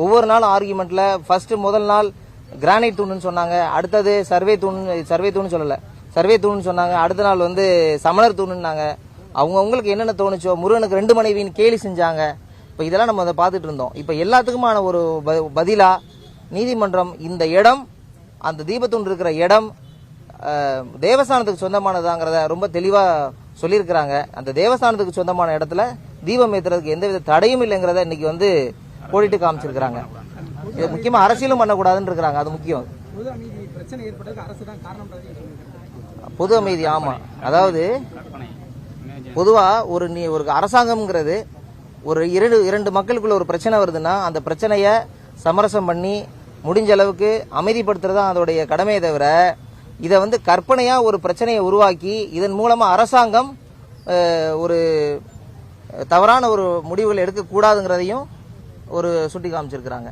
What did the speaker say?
ஒவ்வொரு நாளும் ஆர்குமெண்ட்ல ஃபர்ஸ்ட் முதல் நாள் கிரானைட் தூண்னு சொன்னாங்க, அடுத்தது சர்வே தூண் சொல்லல, சர்வே தூண்னு சொன்னாங்க, அடுத்த நாள் வந்து சமணர் தூணுன்னாங்க. அவங்களுக்கு என்னென்ன தோணுச்சோ, முருகனுக்கு 2 மனைவின்னு கேலி செஞ்சாங்க. இப்போ இதெல்லாம் நம்ம அதை பார்த்துட்டு இருந்தோம். இப்போ எல்லாத்துக்குமான ஒரு பதிலா நீதிமன்றம் இந்த இடம், அந்த தீபத்தூண் இருக்கிற இடம் தேவஸ்தானத்துக்கு சொந்தமானதாங்கிறத ரொம்ப தெளிவா சொல்லியிருக்கிறாங்க. அந்த தேவஸ்தானத்துக்கு சொந்தமான இடத்துல தீபம் ஏற்றுறதுக்கு எந்தவித தடையும் இல்லைங்கிறத இன்னைக்கு வந்து கோடிட்டு காமிச்சிருக்கிறாங்க. இது முக்கியமா அரசியலும் பண்ணக்கூடாதுன்னு இருக்கிறாங்க. அது முக்கியம். பொது அமைதி. ஆமா, அதாவது பொதுவா ஒரு அரசாங்கம்ங்கிறது ஒரு இரண்டு மக்களுக்குள்ள ஒரு பிரச்சனை வருதுன்னா அந்த பிரச்சனைய சமரசம் பண்ணி முடிஞ்ச அளவுக்கு அமைதிப்படுத்துறதுதான் அதோடைய கடமையை தவிர இதை வந்து கற்பனையா ஒரு பிரச்சனையை உருவாக்கி இதன் மூலமா அரசாங்கம் ஒரு தவறான ஒரு முடிவுகள் எடுக்கக்கூடாதுங்கிறதையும் ஒரு சுட்டி காமிச்சிருக்கிறாங்க.